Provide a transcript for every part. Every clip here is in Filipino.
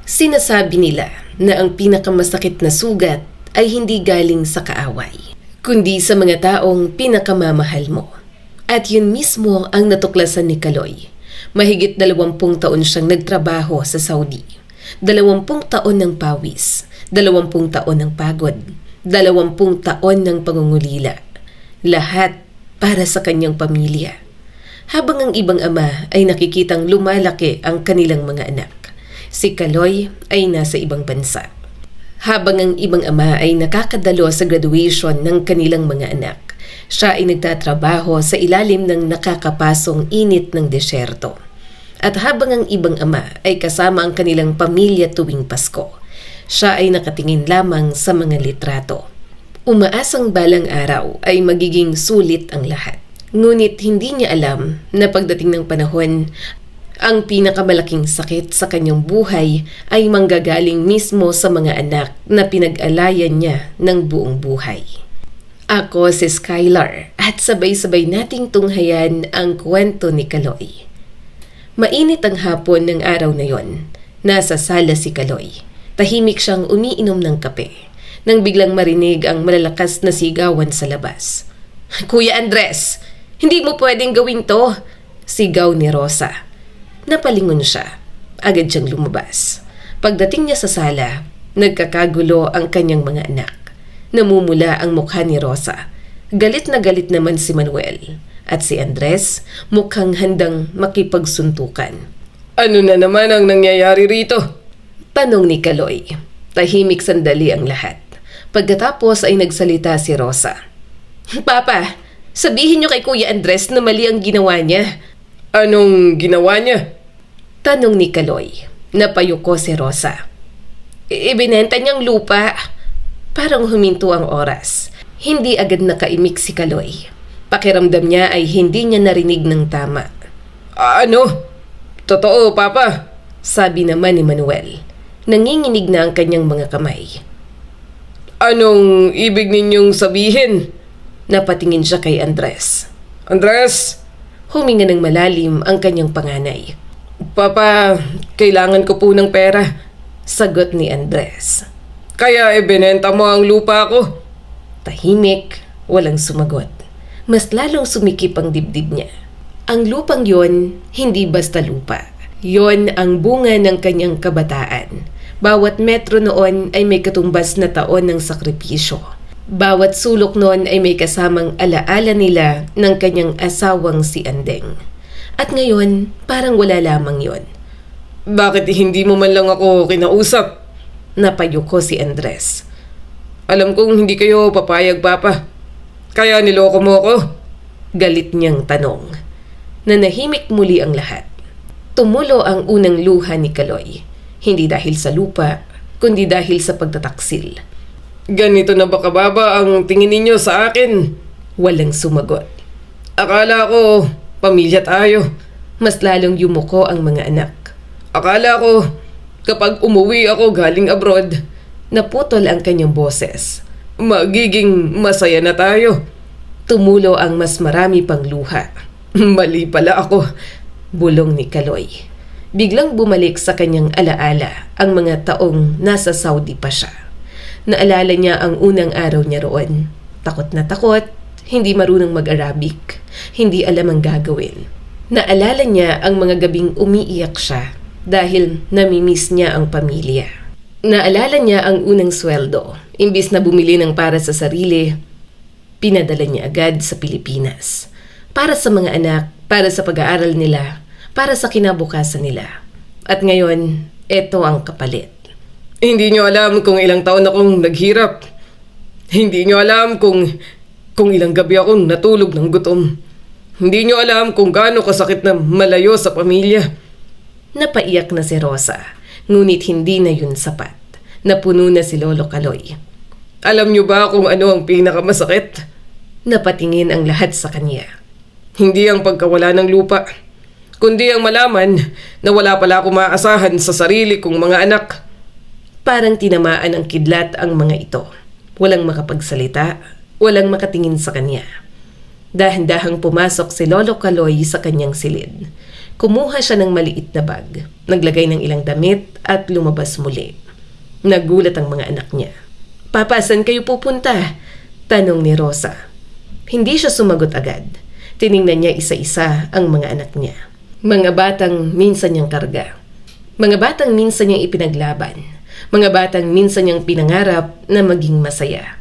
Sinasabi nila na ang pinakamasakit na sugat ay hindi galing sa kaaway, kundi sa mga taong pinakamamahal mo. At yun mismo ang natuklasan ni Kaloy. Mahigit 20 taon siyang nagtrabaho sa Saudi. 20 taon ng pawis, 20 taon ng pagod, 20 taon ng pangungulila. Lahat para sa kanyang pamilya. Habang ang ibang ama ay nakikitang lumalaki ang kanilang mga anak, si Kaloy ay nasa ibang bansa. Habang ang ibang ama ay nakakadalo sa graduation ng kanilang mga anak, siya ay nagtatrabaho sa ilalim ng nakakapasong init ng desyerto. At habang ang ibang ama ay kasama ang kanilang pamilya tuwing Pasko, siya ay nakatingin lamang sa mga litrato. Umaasang balang araw ay magiging sulit ang lahat. Ngunit hindi niya alam na pagdating ng panahon, ang pinakamalaking sakit sa kanyang buhay ay manggagaling mismo sa mga anak na pinag-alayan niya ng buong buhay. Ako si Skylar at sabay-sabay nating tunghayan ang kwento ni Kaloy. Mainit ang hapon ng araw na yon. Nasa sala si Kaloy. Tahimik siyang umiinom ng kape nang biglang marinig ang malalakas na sigawan sa labas. "Kuya Andres! Hindi mo pwedeng gawin to!" Sigaw ni Rosa. Napalingon siya. Agad siyang lumabas. Pagdating niya sa sala, nagkakagulo ang kanyang mga anak. Namumula ang mukha ni Rosa. Galit na galit naman si Manuel. At si Andres mukhang handang makipagsuntukan. Ano na naman ang nangyayari rito? Tanong ni Kaloy. Tahimik sandali ang lahat. Pagkatapos ay nagsalita si Rosa. "Papa, sabihin niyo kay Kuya Andres na mali ang ginawa niya." Anong ginawa niya? Tanong ni Kaloy. Napayuko si Rosa. "Ibinenta niyang lupa." Parang huminto ang oras. Hindi agad nakaimik si Kaloy. Pakiramdam niya ay hindi niya narinig ng tama. Ano? Totoo, Papa? Sabi naman ni Manuel. Nanginginig na ang kanyang mga kamay. Anong ibig ninyong sabihin? Napatingin siya kay Andres. Andres? Huminga ng malalim ang kanyang panganay. Papa, kailangan ko po ng pera. Sagot ni Andres. Kaya ibinenta mo ang lupa ko? Tahimik, walang sumagot. Mas lalong sumikip ang dibdib niya. Ang lupang yon, hindi basta lupa. Yon ang bunga ng kanyang kabataan. Bawat metro noon ay may katumbas na taon ng sakripisyo. Bawat sulok noon ay may kasamang alaala nila ng kanyang asawang si Andeng. At ngayon, parang wala lamang yon. Bakit hindi mo man lang ako kinausap? Napayuko si Andres. Alam kong hindi kayo papayag, Papa. Kaya niloko mo ako? Galit niyang tanong. Nanahimik muli ang lahat. Tumulo ang unang luha ni Kaloy. Hindi dahil sa lupa, kundi dahil sa pagtataksil. Ganito na ba kababa ang tingin ninyo sa akin? Walang sumagot. Akala ko, pamilya tayo. Mas lalong yumuko ang mga anak. Akala ko, kapag umuwi ako galing abroad, naputol ang kanyang boses. Magiging masaya na tayo. Tumulo ang mas marami pang luha. Mali pala ako. Bulong ni Kaloy. Biglang bumalik sa kanyang alaala ang mga taong nasa Saudi pa siya. Naalala niya ang unang araw niya roon. Takot na takot, hindi marunong mag-Arabic, hindi alam ang gagawin. Naalala niya ang mga gabing umiiyak siya dahil namimiss niya ang pamilya. Naalala niya ang unang sweldo. Imbis na bumili ng para sa sarili, pinadala niya agad sa Pilipinas. Para sa mga anak, para sa pag-aaral nila, para sa kinabukasan nila. At ngayon, eto ang kapalit. Hindi niyo alam kung ilang taon akong naghirap. Hindi niyo alam kung ilang gabi akong natulog ng gutom. Hindi niyo alam kung gaano kasakit na malayo sa pamilya. Napaiyak na si Rosa, ngunit hindi na yun sapat. Napuno na si Lolo Kaloy. Alam niyo ba kung ano ang pinakamasakit? Napatingin ang lahat sa kanya. Hindi ang pagkawala ng lupa, kundi ang malaman na wala pala akong maaasahan sa sarili kong mga anak. Parang tinamaan ng kidlat ang mga ito. Walang makapagsalita, walang makatingin sa kanya. Dahan-dahang pumasok si Lolo Kaloy sa kanyang silid. Kumuha siya ng maliit na bag, naglagay ng ilang damit at lumabas muli. Nagulat ang mga anak niya. "Papa, saan kayo pupunta?" tanong ni Rosa. Hindi siya sumagot agad. Tiningnan niya isa-isa ang mga anak niya. Mga batang minsan niyang karga. Mga batang minsan niyang ipinaglaban. Mga batang minsan niyang pinangarap na maging masaya.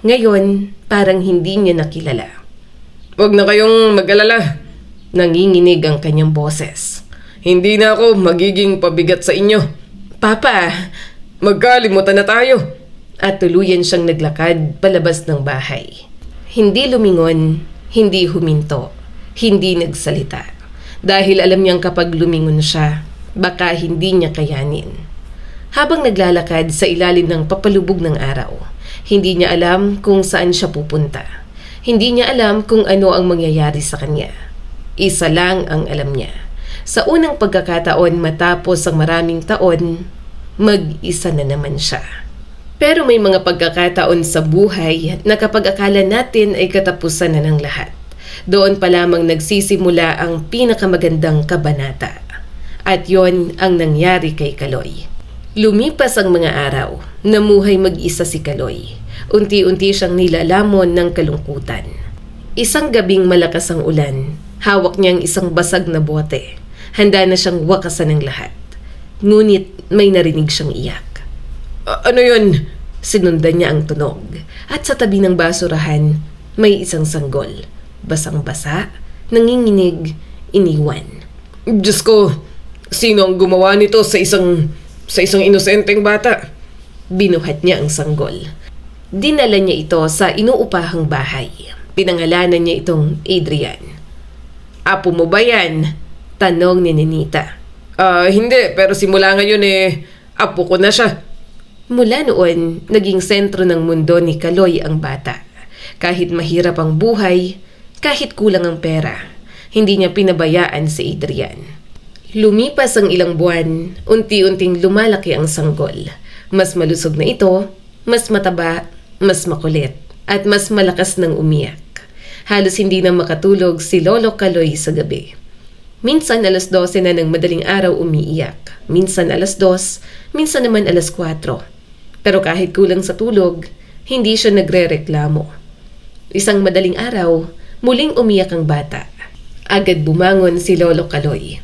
Ngayon, parang hindi niya nakilala. Huwag na kayong mag-alala. Nanginginig ang kanyang boses. Hindi na ako magiging pabigat sa inyo. "Papa!" Magkalimutan na tayo. At tuluyan siyang naglakad palabas ng bahay. Hindi lumingon, hindi huminto, hindi nagsalita. Dahil alam niyang kapag lumingon siya, baka hindi niya kayanin. Habang naglalakad sa ilalim ng papalubog ng araw, hindi niya alam kung saan siya pupunta. Hindi niya alam kung ano ang mangyayari sa kanya. Isa lang ang alam niya. Sa unang pagkakataon matapos ang maraming taon, mag-isa na naman siya. Pero may mga pagkakataon sa buhay na kapag akala natin ay katapusan na ng lahat, doon pa lamang nagsisimula ang pinakamagandang kabanata. At yon ang nangyari kay Kaloy. Lumipas ang mga araw, namuhay mag-isa si Kaloy. Unti-unti siyang nilalamon ng kalungkutan. Isang gabing malakas ang ulan, hawak niyang isang basag na bote. Handa na siyang wakasan ng lahat. Ngunit may narinig siyang iyak. Ano yun? Sinundan niya ang tunog. At sa tabi ng basurahan, may isang sanggol. Basang-basa, nanginginig, iniwan. Diyos ko, sino ang gumawa nito sa isang inosenteng bata? Binuhat niya ang sanggol. Dinala niya ito sa inuupahang bahay. Pinangalanan niya itong Adrian. "Apo mo ba yan?" tanong ni Ninita. Hindi, pero simula ngayon apo ko na siya. Mula noon, naging sentro ng mundo ni Kaloy ang bata. Kahit mahirap ang buhay, kahit kulang ang pera, hindi niya pinabayaan si Adrian. Lumipas ang ilang buwan, unti-unting lumalaki ang sanggol. Mas malusog na ito, mas mataba, mas makulit, at mas malakas ng umiyak. Halos hindi na makatulog si Lolo Kaloy sa gabi. Minsan 12:00 na ng madaling araw umiiyak. Minsan 2:00, minsan naman 4:00. Pero kahit kulang sa tulog, hindi siya nagrereklamo. Isang madaling araw, muling umiyak ang bata. Agad bumangon si Lolo Kaloy.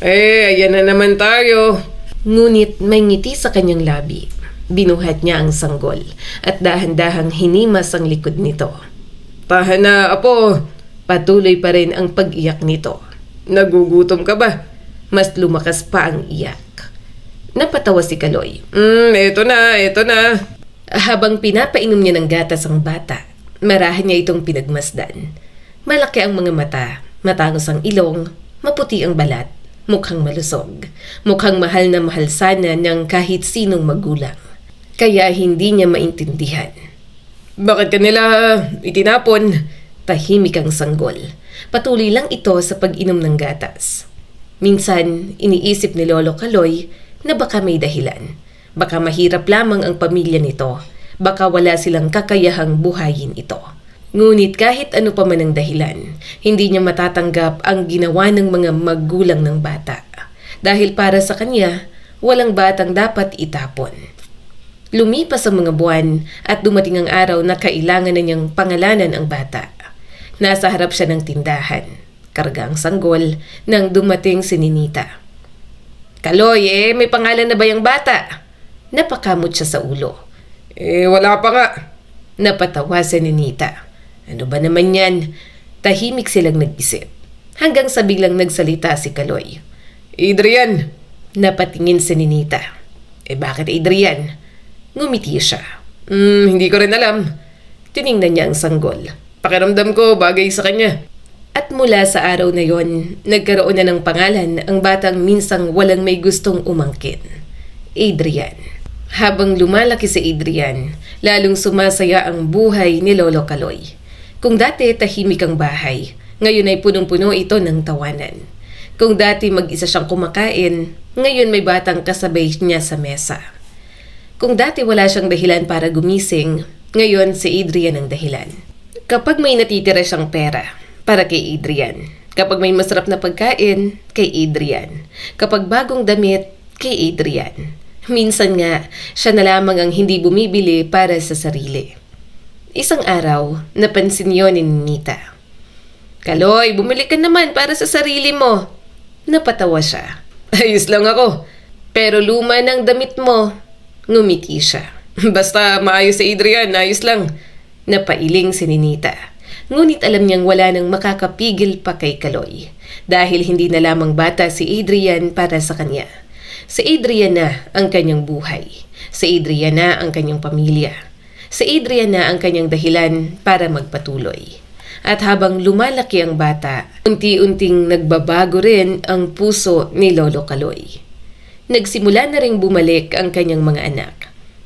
Ayan na naman tayo. Ngunit may ngiti sa kanyang labi. Binuhat niya ang sanggol at dahan-dahang hinimas ang likod nito. Tahan na, apo. Patuloy pa rin ang pag-iyak nito. Nagugutom ka ba? Mas lumakas pa ang iyak. Napatawa si Kaloy. Eto na. Habang pinapainom niya ng gatas ang bata, marahan niya itong pinagmasdan. Malaki ang mga mata, matangos ang ilong, maputi ang balat, mukhang malusog. Mukhang mahal na mahal sana ng kahit sinong magulang. Kaya hindi niya maintindihan. Bakit kanila itinapon? Tahimik ang sanggol. Patuloy lang ito sa pag-inom ng gatas. Minsan, iniisip ni Lolo Kaloy na baka may dahilan. Baka mahirap lamang ang pamilya nito. Baka wala silang kakayahang buhayin ito. Ngunit kahit ano pa man ang dahilan, hindi niya matatanggap ang ginawa ng mga magulang ng bata. Dahil para sa kanya, walang batang dapat itapon. Lumipas ang mga buwan at dumating ang araw na kailangan na niyang pangalanan ang bata. Nasa harap siya ng tindahan. Karga ang sanggol nang dumating si Ninita. "Kaloy, may pangalan na ba yung bata?" Napakamot siya sa ulo. Wala pa nga. Napatawa si Ninita. "Ano ba naman yan?" Tahimik silang nag-isip. Hanggang sa biglang nagsalita si Kaloy. "Adrian." Napatingin si Ninita. Bakit Adrian?" Ngumiti siya. Hindi ko rin alam. Tiningnan niya ang sanggol. Pakiramdam ko bagay sa kanya. At mula sa araw na yon, nagkaroon na ng pangalan ang batang minsang walang may gustong umangkin. Adrian. Habang lumalaki si Adrian, lalong sumasaya ang buhay ni Lolo Kaloy. Kung dati tahimik ang bahay, ngayon ay punong-puno ito ng tawanan. Kung dati mag-isa siyang kumakain, ngayon may batang kasabay niya sa mesa. Kung dati wala siyang dahilan para gumising, ngayon si Adrian ang dahilan. Kapag may natitira siyang pera para kay Adrian, Kapag may masarap na pagkain, kay Adrian. Kapag bagong damit, kay Adrian. Minsan nga, siya na lamang ang hindi bumibili para sa sarili. Isang araw, napansin yun ni Ninita. "Kaloy, bumili ka naman para sa sarili mo." Napatawa siya. Ayos lang ako. "Pero luma ng damit mo." Ngumiti siya. Basta maayos si Adrian, ayos lang. Napailing si Ninita. Ngunit alam niyang wala nang makakapigil pa kay Kaloy. Dahil hindi na lamang bata si Adrian para sa kanya. Si Adrian na ang kanyang buhay. Si Adrian na ang kanyang pamilya. Si Adrian na ang kanyang dahilan para magpatuloy. At habang lumalaki ang bata, unti-unting nagbabago rin ang puso ni Lolo Kaloy. Nagsimula na ring bumalik ang kanyang mga anak.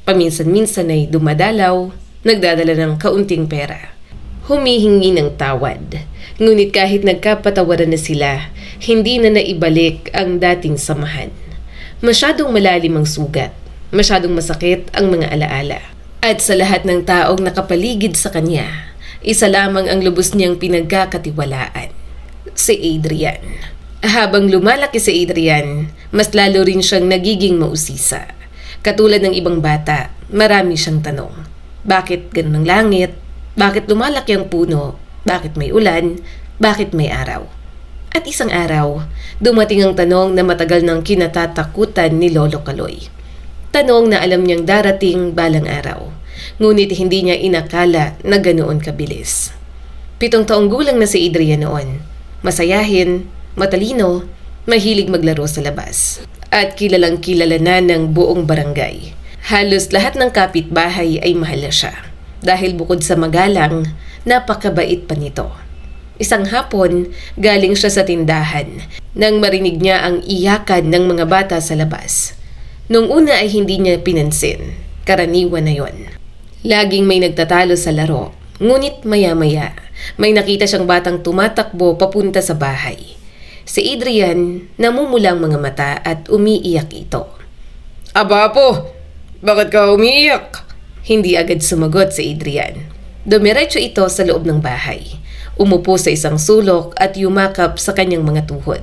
Paminsan-minsan ay dumadalaw, nagdadala ng kaunting pera. Humihingi ng tawad. Ngunit kahit nagkapatawaran na sila, hindi na naibalik ang dating samahan. Masyadong malalim ang sugat. Masyadong masakit ang mga alaala. At sa lahat ng taong nakapaligid sa kanya, isa lamang ang lubos niyang pinagkakatiwalaan. Si Adrian. Habang lumalaki si Adrian, mas lalo rin siyang nagiging mausisa. Katulad ng ibang bata, marami siyang tanong. Bakit ganun ang langit? Bakit lumalaki ang puno? Bakit may ulan? Bakit may araw? At isang araw, dumating ang tanong na matagal nang kinatatakutan ni Lolo Kaloy. Tanong na alam niyang darating balang araw. Ngunit hindi niya inakala na ganoon kabilis. 7 taong gulang na si Adrian noon. Masayahin, matalino, mahilig maglaro sa labas. At kilalang kilala na ng buong barangay. Halos lahat ng kapitbahay ay mahal na siya. Dahil bukod sa magalang, napakabait pa nito. Isang hapon, galing siya sa tindahan nang marinig niya ang iyakan ng mga bata sa labas. Nung una ay hindi niya pinansin. Karaniwan na yon. Laging may nagtatalo sa laro. Ngunit maya-maya, may nakita siyang batang tumatakbo papunta sa bahay. Si Adrian, namumulang mga mata at umiiyak ito. Aba po, bakit ka umiiyak? Hindi agad sumagot si Adrian. Dumiretso ito sa loob ng bahay. Umupo sa isang sulok at yumakap sa kanyang mga tuhod.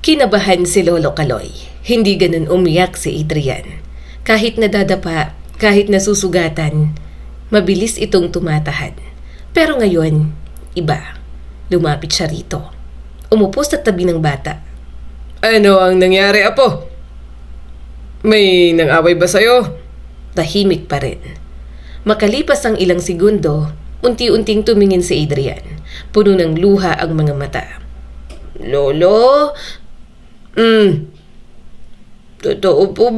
Kinabahan si Lolo Kaloy. Hindi ganun umiyak si Adrian. Kahit nadadapa, kahit nasusugatan, mabilis itong tumatahad. Pero ngayon, iba. Lumapit siya rito. Umupo sa tabi ng bata. Ano ang nangyari, apo? May nang-away ba sa'yo? Tahimik pa rin. Makalipas ang ilang segundo, unti-unting tumingin si Adrian. Puno ng luha ang mga mata. Lolo? Totoo po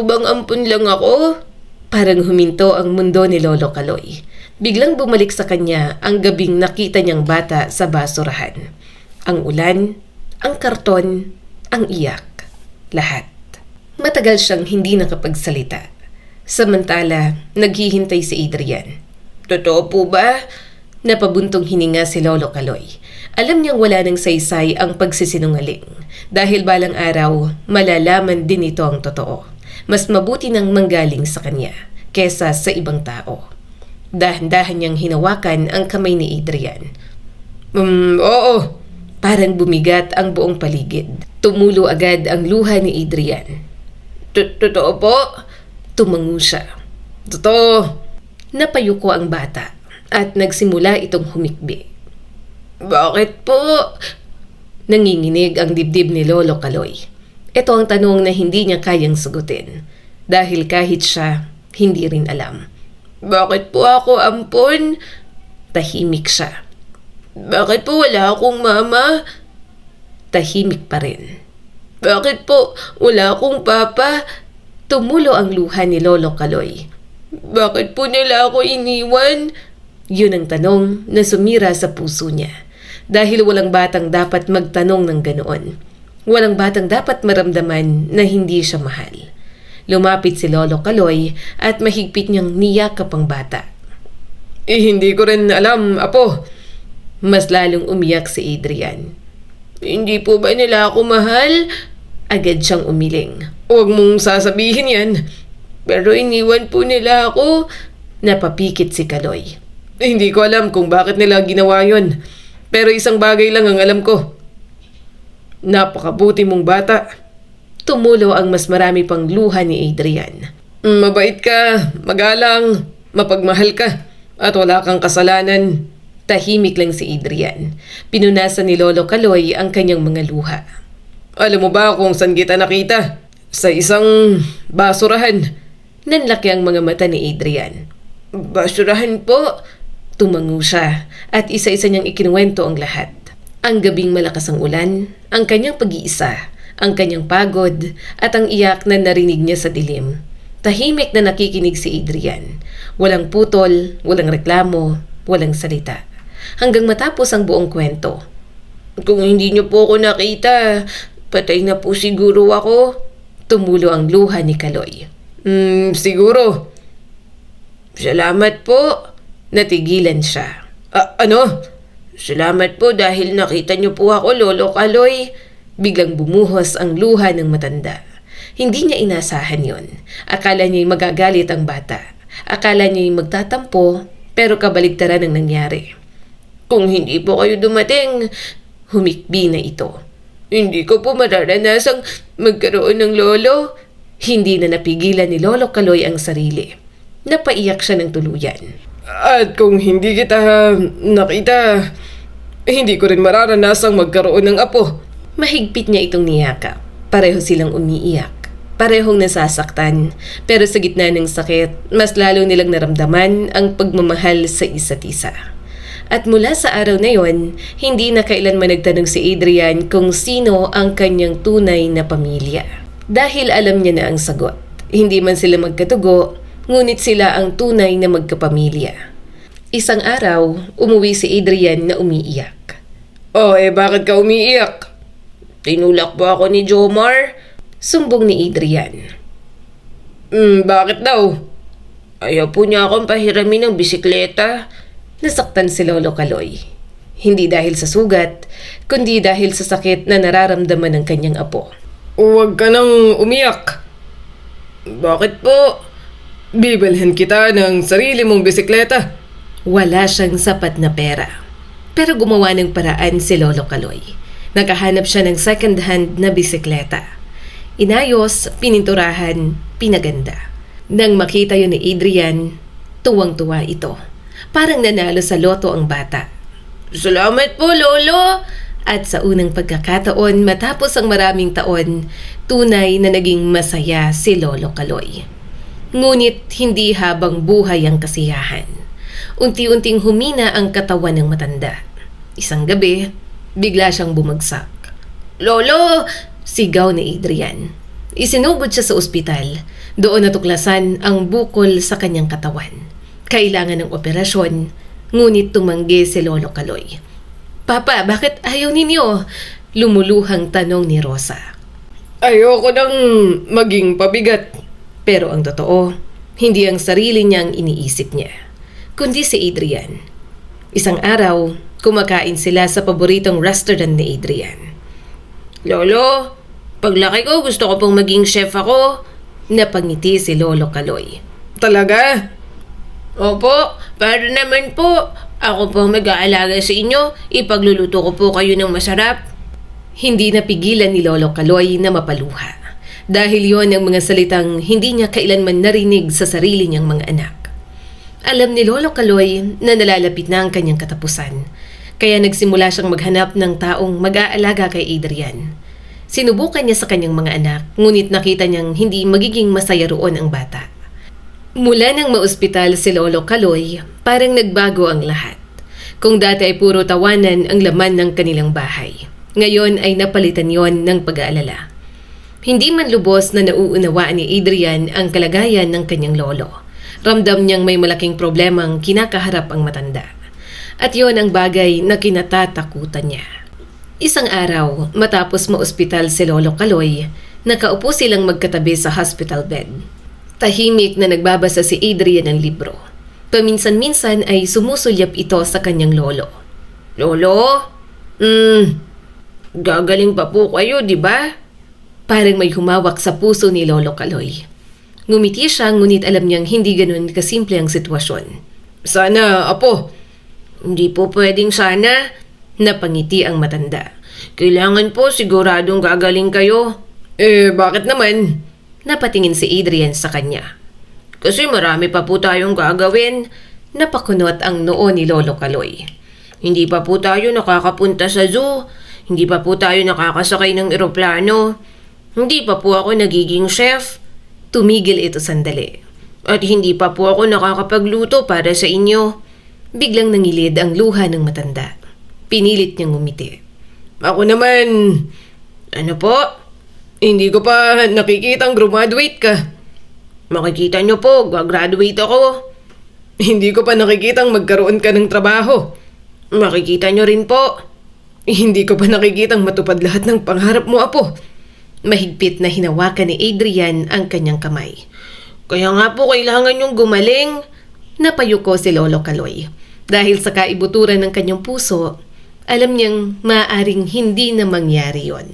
bang ampun lang ako? Parang huminto ang mundo ni Lolo Kaloy. Biglang bumalik sa kanya ang gabing nakita niyang bata sa basurahan. Ang ulan, ang karton, ang iyak. Lahat. Matagal siyang hindi nakapagsalita. Samantala, naghihintay si Adrian. Totoo po ba? Napabuntong hininga si Lolo Kaloy. Alam niyang wala ng saysay ang pagsisinungaling. Dahil balang araw, malalaman din ito ang totoo. Mas mabuti nang manggaling sa kanya kesa sa ibang tao. Dahan-dahan niyang hinawakan ang kamay ni Adrian. Oo. Parang bumigat ang buong paligid. Tumulo agad ang luha ni Adrian. Totoo po? Tumango siya. Totoo. Napayuko ang bata at nagsimula itong humikbi. Bakit po? Nanginginig ang dibdib ni Lolo Kaloy. Ito ang tanong na hindi niya kayang sagutin. Dahil kahit siya, hindi rin alam. Bakit po ako ampon? Tahimik siya. Bakit po wala akong mama? Tahimik pa rin. Bakit po wala akong papa? Tumulo ang luha ni Lolo Kaloy. Bakit po nila ako iniwan? Yun ang tanong na sumira sa puso niya. Dahil walang batang dapat magtanong ng ganoon. Walang batang dapat maramdaman na hindi siya mahal. Lumapit si Lolo Kaloy at mahigpit niyang niyakap ang bata. Hindi ko rin alam, apo. Mas lalong umiyak si Adrian. Hindi po ba nila ako mahal? Agad siyang umiling. Huwag mong sasabihin yan. Pero iniwan po nila ako. Napapikit si Kaloy. Hindi ko alam kung bakit nila ginawa yun. Pero isang bagay lang ang alam ko. Napakabuti mong bata. Tumulo ang mas marami pang luha ni Adrian. Mabait ka, magalang, mapagmahal ka, at wala kang kasalanan. Tahimik lang si Adrian. Pinunasan ni Lolo Kaloy ang kanyang mga luha. Alam mo ba kung saan kita nakita? Sa isang basurahan. Nanlaki ang mga mata ni Adrian. Basurahan po? Tumango siya at isa-isa niyang ikinuwento ang lahat. Ang gabing malakas ang ulan, ang kanyang pag-iisa, ang kanyang pagod, at ang iyak na narinig niya sa dilim. Tahimik na nakikinig si Adrian. Walang putol, walang reklamo, walang salita. Hanggang matapos ang buong kwento. Kung hindi niyo po ako nakita, patay na po siguro ako. Tumulo ang luha ni Kaloy. Siguro. Salamat po. Natigilan siya. Ano? Salamat po dahil nakita niyo po ako, Lolo Kaloy. Biglang bumuhos ang luha ng matanda. Hindi niya inasahan yon. Akala niya'y magagalit ang bata. Akala niya'y magtatampo, pero kabaligtaran ang nangyari. Kung hindi po kayo dumating, humikbi na ito. Hindi ko po mararanasang magkaroon ng lolo. Hindi na napigilan ni Lolo Kaloy ang sarili. Napaiyak siya ng tuluyan. At kung hindi kita nakita, hindi ko rin mararanasang magkaroon ng apo. Mahigpit niya itong niyakap. Pareho silang umiiyak. Parehong nasasaktan. Pero sa gitna ng sakit, mas lalo nilang naramdaman ang pagmamahal sa isa't isa. At mula sa araw na yon, hindi na kailanman nagtanong si Adrian kung sino ang kanyang tunay na pamilya. Dahil alam niya na ang sagot. Hindi man sila magkatugo, ngunit sila ang tunay na magkapamilya. Isang araw, umuwi si Adrian na umiiyak. Bakit ka umiiyak? Tinulak ba ako ni Jomar? Sumbong ni Adrian. Bakit daw? Ayaw po niya akong pahiramin ng bisikleta. Nasaktan si Lolo Kaloy. Hindi dahil sa sugat, kundi dahil sa sakit na nararamdaman ng kanyang apo. Huwag ka nang umiyak. Bakit po? Bibilhan kita ng sarili mong bisikleta. Wala siyang sapat na pera. Pero gumawa ng paraan si Lolo Kaloy. Nakahanap siya ng second-hand na bisikleta. Inayos, pininturahan, pinaganda. Nang makita yun ni Adrian, tuwang-tuwa ito. Parang nanalo sa loto ang bata. Salamat po, Lolo! At sa unang pagkakataon matapos ang maraming taon, tunay na naging masaya si Lolo Kaloy. Ngunit hindi habang buhay ang kasiyahan. Unti-unting humina ang katawan ng matanda. Isang gabi, bigla siyang bumagsak. Lolo! Sigaw ni Adrian. Isinugod siya sa ospital. Doon natuklasan ang bukol sa kanyang katawan. Kailangan ng operasyon, ngunit tumanggi si Lolo Kaloy. Papa, bakit ayaw ninyo? Lumuluhang tanong ni Rosa. Ayoko nang maging pabigat. Pero ang totoo, hindi ang sarili niyang iniisip niya, kundi si Adrian. Isang araw, kumakain sila sa paboritong restaurant ni Adrian. Lolo, paglaki ko gusto ko pong maging chef ako. Napangiti si Lolo Kaloy. Talaga? Opo, para naman po. Ako po mag-aalaga sa inyo. Ipagluluto ko po kayo ng masarap. Hindi napigilan ni Lolo Kaloy na mapaluha. Dahil yon ang mga salitang hindi niya kailanman narinig sa sarili niyang mga anak. Alam ni Lolo Kaloy na nalalapit na ang kanyang katapusan. Kaya nagsimula siyang maghanap ng taong mag-aalaga kay Adrian. Sinubukan niya sa kanyang mga anak, ngunit nakita niyang hindi magiging masaya roon ang bata. Mula nang maospital si Lolo Kaloy, parang nagbago ang lahat. Kung dati ay puro tawanan ang laman ng kanilang bahay, ngayon ay napalitan yon ng pag-aalala. Hindi man lubos na nauunawaan ni Adrian ang kalagayan ng kanyang lolo. Ramdam niyang may malaking problemang kinakaharap ang matanda. At yon ang bagay na kinatatakutan niya. Isang araw, matapos maospital si Lolo Kaloy, nakaupo silang magkatabi sa hospital bed. Tahimik na nagbabasa si Adrian ng libro. Paminsan-minsan ay sumusulyap ito sa kanyang lolo. Lolo? Gagaling pa po kayo, di ba? Parang may humawak sa puso ni Lolo Kaloy. Ngumiti siya, ngunit alam niyang hindi ganun kasimple ang sitwasyon. Sana, apo. Hindi po pwedeng sana. Napangiti ang matanda. Kailangan po siguradong gagaling kayo. Bakit naman? Napatingin si Adrian sa kanya. Kasi marami pa po tayong gagawin. Napakunot ang noo ni Lolo Kaloy. Hindi pa po tayo nakakapunta sa zoo. Hindi pa po tayo nakakasakay ng eroplano. Hindi pa po ako nagiging chef. Tumigil ito sandali. At hindi pa po ako nakakapagluto para sa inyo. Biglang nangilid ang luha ng matanda. Pinilit niyang ngumiti. Ako naman, Ano po? hindi ko pa nakikitang graduate ka. Makikita nyo po, gagraduate ako. Hindi ko pa nakikitang magkaroon ka ng trabaho. Makikita nyo rin po. Hindi ko pa nakikitang matupad lahat ng pangarap mo, apo. Mahigpit na hinawakan ni Adrian ang kanyang kamay. Kaya nga po kailangan yung gumaling. Napayuko si Lolo Kaloy. Dahil sa kaibuturan ng kanyang puso, alam niyang maaaring hindi na mangyari yon.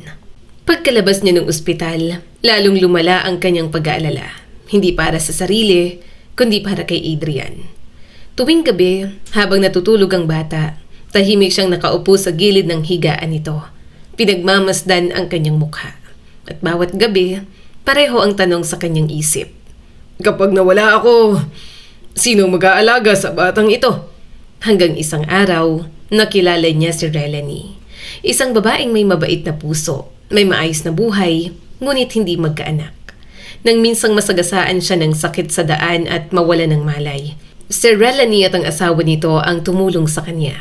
Pagkalabas niya ng ospital, lalong lumala ang kanyang pag-aalala. Hindi para sa sarili, kundi para kay Adrian. Tuwing gabi, habang natutulog ang bata, tahimik siyang nakaupo sa gilid ng higaan nito. Pinagmamasdan ang kanyang mukha. At bawat gabi, pareho ang tanong sa kanyang isip. Kapag nawala ako, sino mag-aalaga sa batang ito? Hanggang isang araw, nakilala niya si Relanie. Isang babaeng may mabait na puso, may maayos na buhay, ngunit hindi magkaanak. Nang minsang masagasaan siya ng sakit sa daan at mawala ng malay, si Relanie at ang asawa nito ang tumulong sa kanya.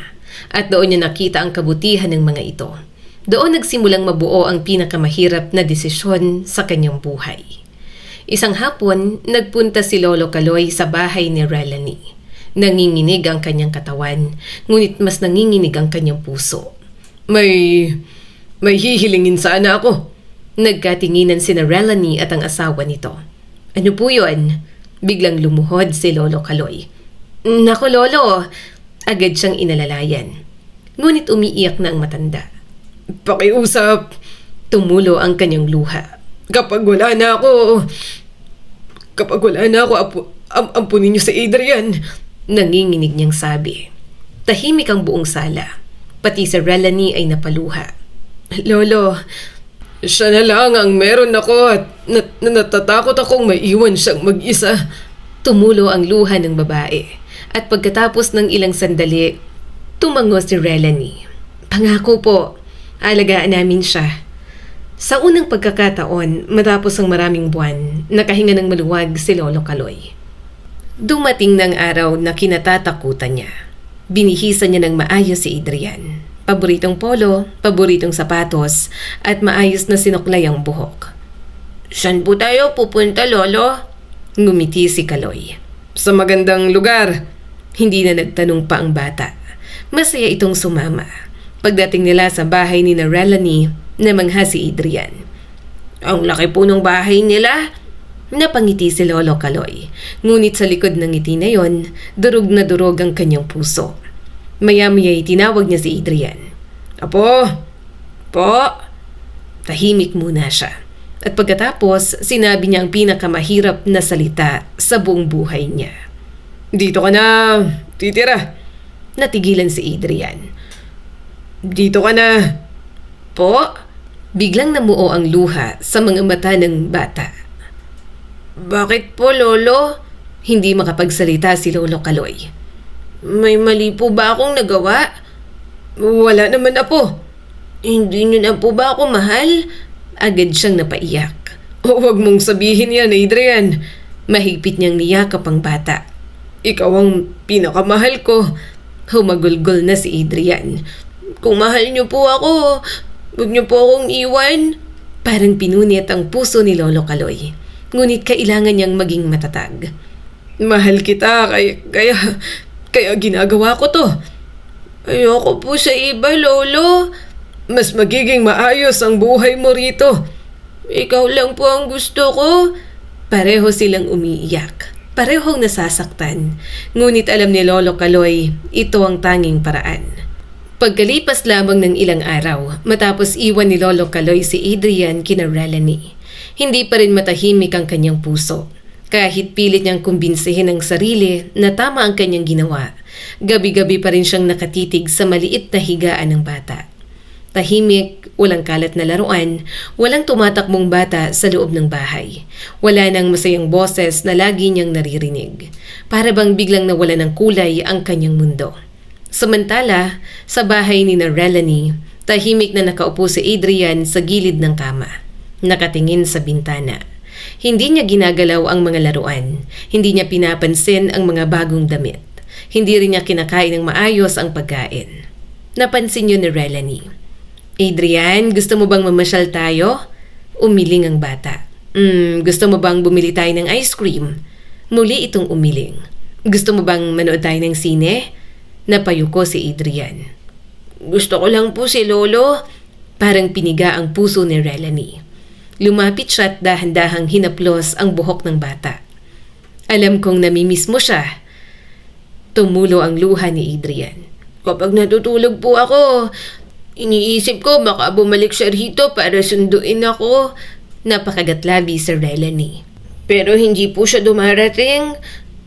At doon niya nakita ang kabutihan ng mga ito. Doon nagsimulang mabuo ang pinakamahirap na desisyon sa kanyang buhay. Isang hapon, nagpunta si Lolo Kaloy sa bahay ni Relanie. Nanginginig ang kanyang katawan, ngunit mas nanginginig ang kanyang puso. May hihilingin sana ako. Nagkatinginan sina Relanie at ang asawa nito. Ano po yun? Biglang lumuhod si Lolo Kaloy. Naku Lolo! Agad siyang inalalayan. Ngunit umiiyak na ang matanda. Pakiusap. Tumulo ang kanyang luha. Kapag wala na ako, ampunin niyo si Adrian. Nanginginig niyang sabi. Tahimik ang buong sala. Pati si Relanie ay napaluha. Lolo, Siya na lang ang meron ako at natatakot akong maiwan siyang mag-isa. tumulo ang luha ng babae. At pagkatapos ng ilang sandali, tumango si Relanie. Pangako po, alagaan namin siya. Sa unang pagkakataon, matapos ang maraming buwan, nakahinga ng maluwag si Lolo Kaloy. Dumating ng araw na kinatatakutan niya. Binihisan niya ng maayos si Adrian. Paboritong polo, paboritong sapatos, at maayos na sinuklay ang buhok. Saan po tayo pupunta, Lolo? Ngumiti si Kaloy. Sa magandang lugar. Hindi na nagtanong pa ang bata. Masaya itong sumama. Pagdating nila sa bahay ni Relanie, namangha si Adrian. Ang laki po ng bahay nila. Napangiti si Lolo Kaloy. Ngunit sa likod ng ngiti na yon, durog na durog ang kanyang puso. Maya-maya'y tinawag niya si Adrian. Apo! Po? Tahimik muna siya. At pagkatapos, sinabi niya ang pinakamahirap na salita sa buong buhay niya. Dito ka na titira. Natigilan si Adrian. Dito ka na. Po? Biglang namuo ang luha sa mga mata ng bata. Bakit po, Lolo? Hindi makapagsalita si Lolo Kaloy. May mali po ba akong nagawa? Wala naman, apo. Hindi niyo na po ba ako mahal? Agad siyang napaiyak. Huwag mong sabihin yan, Adrian. Mahigpit niyang niyakap ang bata. Ikaw ang pinakamahal ko. Humagulgol na si Adrian. Kung mahal niyo po ako, huwag niyo po akong iwan. Parang pinunit ang puso ni Lolo Kaloy. Ngunit kailangan niyang maging matatag. Mahal kita, kaya ginagawa ko to. Ayoko po sa iba, Lolo. Mas magiging maayos ang buhay mo rito. Ikaw lang po ang gusto ko. Pareho silang umiiyak. Parehong nasasaktan. Ngunit alam ni Lolo Kaloy, ito ang tanging paraan. Pagkalipas lamang ng ilang araw, matapos iwan ni Lolo Kaloy si Adrian kina Relanie, hindi pa rin matahimik ang kanyang puso. Kahit pilit niyang kumbinsihin ang sarili na tama ang kanyang ginawa, Gabi-gabi pa rin siyang nakatitig sa maliit na higaan ng bata. Tahimik, walang kalat na laruan, walang tumatakbong bata sa loob ng bahay. Wala nang masayang boses na lagi niyang naririnig. Para bang biglang nawala ng kulay ang kanyang mundo. Samantala, sa bahay ni Relanie, tahimik na nakaupo si Adrian sa gilid ng kama, nakatingin sa bintana. Hindi niya ginagalaw ang mga laruan, hindi niya pinapansin ang mga bagong damit, hindi rin niya kinakain ng maayos ang pagkain. Napansin niyo ni Relanie. Adrian, gusto mo bang mamasyal tayo? Umiling ang bata. Gusto mo bang bumili tayo ng ice cream? Muli itong umiling. Gusto mo bang manood tayo ng sine? Napayuko si Adrian. Gusto ko lang po si Lolo. Parang piniga ang puso ni Relanie. Lumapit siya at dahan-dahang hinaplos ang buhok ng bata. Alam kong namimiss mo siya. Tumulo ang luha ni Adrian. Kapag natutulog po ako, iniisip ko baka bumalik siya rito para sunduin ako. Napakagatlabi si Relanie. Pero hindi po siya dumarating.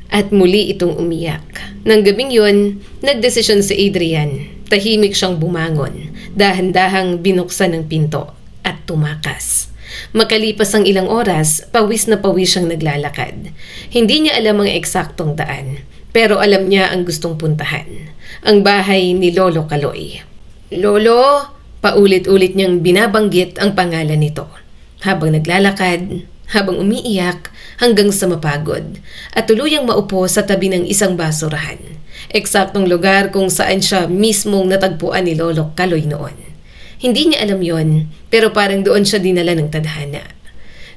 At muli itong umiyak. Nang gabing yun, nagdesisyon si Adrian. Tahimik siyang bumangon. Dahan-dahang binuksan ang pinto at tumakas. Makalipas ang ilang oras, pawis na pawis siyang naglalakad. Hindi niya alam ang eksaktong daan, pero alam niya ang gustong puntahan. Ang bahay ni Lolo Kaloy. Lolo? Paulit-ulit niyang binabanggit ang pangalan nito. Habang naglalakad, habang umiiyak, hanggang sa mapagod at tuluyang maupo sa tabi ng isang basurahan. Eksaktong lugar kung saan siya mismong natagpuan ni Lolo Kaloy noon. Hindi niya alam yon, pero parang doon siya dinala ng tadhana.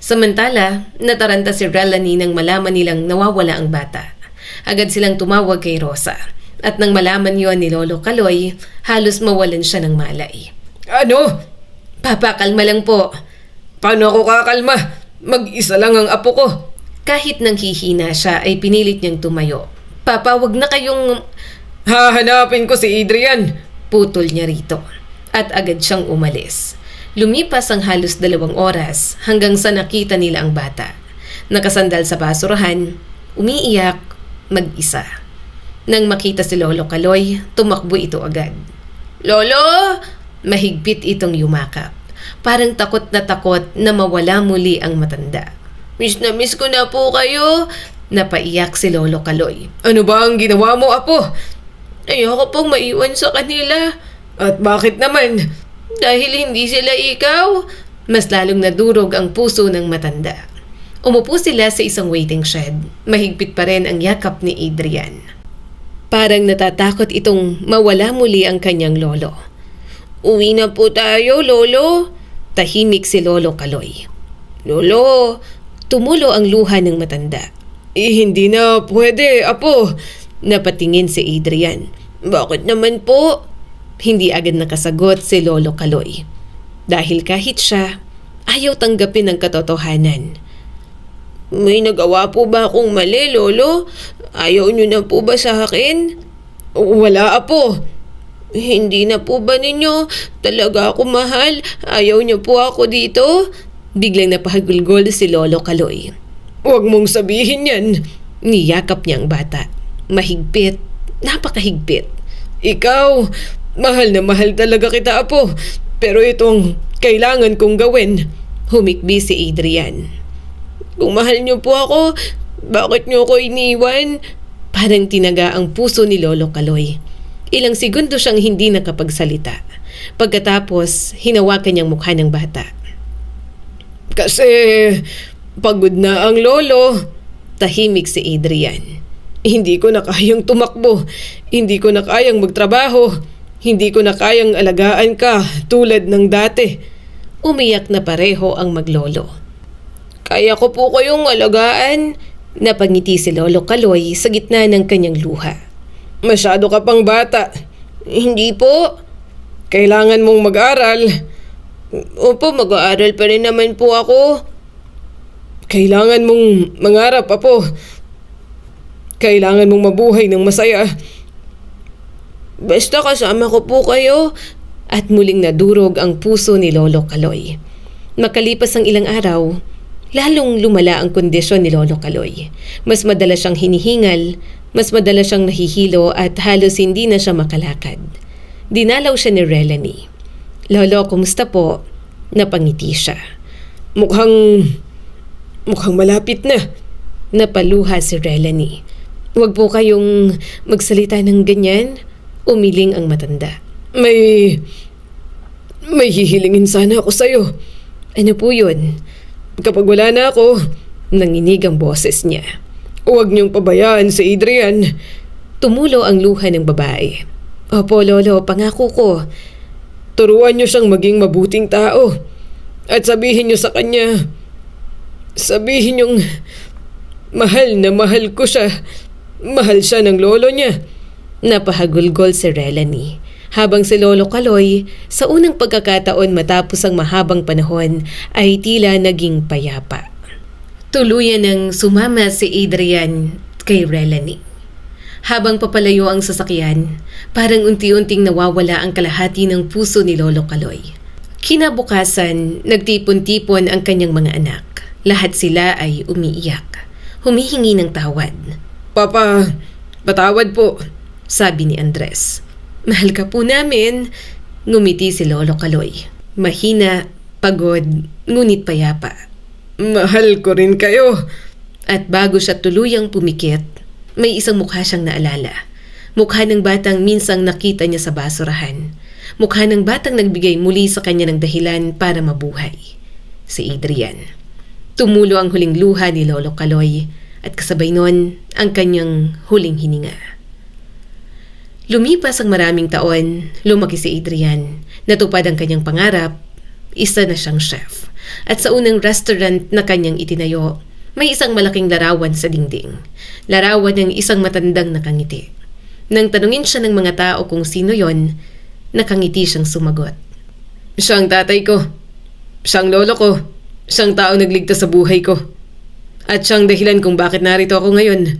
Samantala, nataranta si Relanie nang malaman nilang nawawala ang bata. Agad silang tumawag kay Rosa. At nang malaman yon ni Lolo Kaloy, halos mawalan siya ng malay. Ano? Papa, kalma lang po. Paano ako kakalma? Mag-isa lang ang apo ko. Kahit nang hihina siya ay pinilit niyang tumayo. Papa, wag na kayong... Hahanapin ko si Adrian. Putol niya rito. At agad siyang umalis. Lumipas ang halos 2 oras hanggang sa nakita nila ang bata. Nakasandal sa basurahan, umiiyak, mag-isa. Nang makita si Lolo Kaloy, tumakbo ito agad. Lolo! Mahigpit itong yumakap. Parang takot na mawala muli ang matanda. Miss na miss ko na po kayo. Napaiyak si Lolo Kaloy. Ano ba ang ginawa mo, apo? Ayoko pong maiwan sa kanila. At bakit naman? Dahil hindi sila ikaw. Mas lalong nadurog ang puso ng matanda. Umupo sila sa isang waiting shed. Mahigpit pa rin ang yakap ni Adrian. Parang natatakot itong mawala muli ang kanyang lolo. Uwi na po tayo, Lolo. Tahimik si Lolo Kaloy. Lolo, tumulo ang luha ng matanda. Hindi na pwede, apo. Napatingin si Adrian. Bakit naman po? Hindi agad nakasagot si Lolo Kaloy. Dahil kahit siya, ayaw tanggapin ang katotohanan. May nagawa po ba akong mali, Lolo? Ayaw niyo na po ba sa akin? Wala, apo. Hindi na po ba ninyo talaga ako mahal? Ayaw niyo po ako dito? Biglang napahagulgol si Lolo Kaloy. Huwag mong sabihin yan. Niyakap niya ang bata. Mahigpit, napakahigpit. Ikaw, mahal na mahal talaga kita, apo. Pero itong kailangan kong gawin. Humikbi si Adrian. Kung mahal niyo po ako, bakit niyo ako iniwan? Parang tinaga ang puso ni Lolo Kaloy. Ilang segundo siyang hindi nakapagsalita. Pagkatapos, hinawakan niyang mukha ng bata. Kasi pagod na ang lolo. Tahimik si Adrian. Hindi ko na kayang tumakbo. Hindi ko na kayang magtrabaho. Hindi ko na kayang alagaan ka tulad ng dati. Umiyak na pareho ang maglolo. Kaya ko po kayong alagaan. Napangiti si Lolo Kaloy sa gitna ng kanyang luha. Masyado ka pang bata. Hindi po. Kailangan mong mag-aral. Opo, mag-aaral pa rin naman po ako. Kailangan mong mangarap, apo. Kailangan mong mabuhay ng masaya. Basta kasama ko po kayo. At muling nadurog ang puso ni Lolo Kaloy. Makalipas ang ilang araw, lalong lumala ang kondisyon ni Lolo Kaloy. Mas madalas siyang hinihingal Mas madalas siyang nahihilo at halos hindi na siya makalakad. Dinalaw siya ni Relanie. Lolo, kumusta po? Napangiti siya. Mukhang malapit na. Napaluha si Relanie. Huwag po kayong magsalita ng ganyan. Umiling ang matanda. May hihilingin sana ako sa'yo. Ano po yun? Kapag wala na ako, Nanginig ang boses niya. huwag niyong pabayaan si Adrian. Tumulo ang luha ng babae. Opo, Lolo, pangako ko. Turuan niyo siyang maging mabuting tao. At sabihin niyo sa kanya, sabihin niyong mahal na mahal ko siya. Mahal siya ng lolo niya. Napahagulgol si Relanie. Habang si Lolo Kaloy, sa unang pagkakataon matapos ang mahabang panahon, ay tila naging payapa. Tuluyan ng sumama si Adrian kay Relanie. Habang papalayo ang sasakyan, parang unti-unting nawawala ang kalahati ng puso ni Lolo Kaloy. Kinabukasan, nagtipon-tipon ang kanyang mga anak. Lahat sila ay umiiyak. Humihingi ng tawad. Papa, patawad po. Sabi ni Andres. Mahal ka po namin. Ngumiti si Lolo Kaloy. Mahina, pagod, ngunit payapa. Mahal ko rin kayo. At bago siya tuluyang pumikit, may isang mukha siyang naalala. Mukha ng batang minsang nakita niya sa basurahan. Mukha ng batang nagbigay muli sa kanya ng dahilan para mabuhay. Si Adrian. Tumulo ang huling luha ni Lolo Kaloy at kasabay nun ang kanyang huling hininga. Lumipas ang maraming taon, lumaki si Adrian. Natupad ang kanyang pangarap, isa na siyang chef. At sa unang restaurant na kanyang itinayo, may isang malaking larawan sa dingding. Larawan ng isang matandang nakangiti. Nang tanungin siya ng mga tao kung sino yon, nakangiti siyang sumagot. Siya ang tatay ko. Siya ang lolo ko. Siya ang taong nagligtas sa buhay ko. At siya ang dahilan kung bakit narito ako ngayon.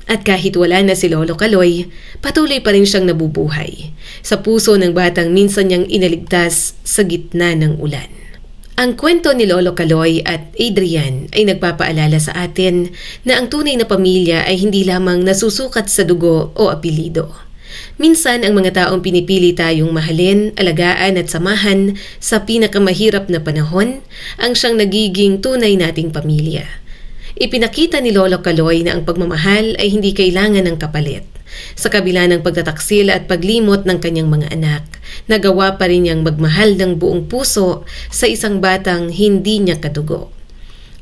At kahit wala na si Lolo Kaloy, patuloy pa rin siyang nabubuhay sa puso ng batang minsan niyang inaligtas sa gitna ng ulan. Ang kwento ni Lolo Kaloy at Adrian ay nagpapaalala sa atin na ang tunay na pamilya ay hindi lamang nasusukat sa dugo o apelido. Minsan ang mga taong pinipili tayong mahalin, alagaan at samahan sa pinakamahirap na panahon ang siyang nagiging tunay nating pamilya. Ipinakita ni Lolo Kaloy na ang pagmamahal ay hindi kailangan ng kapalit. Sa kabila ng pagtataksil at paglimot ng kanyang mga anak, nagawa pa rin niyang magmahal ng buong puso sa isang batang hindi niya kadugo.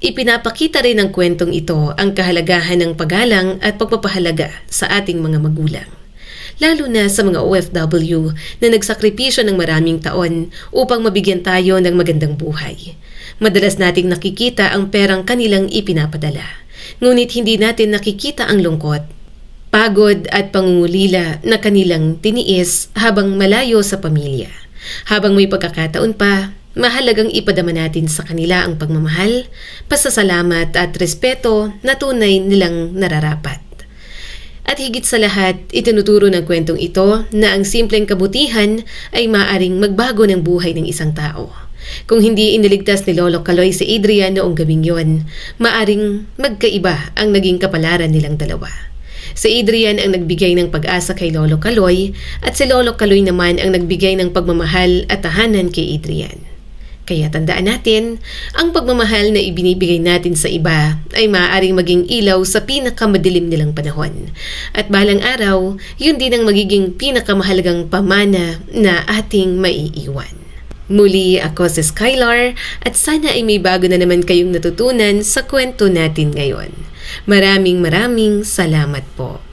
Ipinapakita rin ng kwentong ito ang kahalagahan ng paggalang at pagpapahalaga sa ating mga magulang. Lalo na sa mga OFW na nagsakripisyo ng maraming taon upang mabigyan tayo ng magandang buhay. Madalas nating nakikita ang perang kanilang ipinapadala. Ngunit hindi natin nakikita ang lungkot, pagod at pangungulila na kanilang tiniis habang malayo sa pamilya. Habang may pagkakataon pa, mahalagang ipadama natin sa kanila ang pagmamahal, pasasalamat at respeto na tunay nilang nararapat. At higit sa lahat, itinuturo ng kwentong ito na ang simpleng kabutihan ay maaaring magbago ng buhay ng isang tao. Kung hindi iniligtas ni Lolo Kaloy si Adrian noong gabing yon, maaaring magkaiba ang naging kapalaran nilang dalawa. Si Adrian ang nagbigay ng pag-asa kay Lolo Kaloy at si Lolo Kaloy naman ang nagbigay ng pagmamahal at tahanan kay Adrian. Kaya tandaan natin, ang pagmamahal na ibinibigay natin sa iba ay maaaring maging ilaw sa pinakamadilim nilang panahon. At balang araw, yun din ang magiging pinakamahalagang pamana na ating maiiwan. Muli ako si Skylar at sana ay may bago na naman kayong natutunan sa kwento natin ngayon. Maraming salamat po.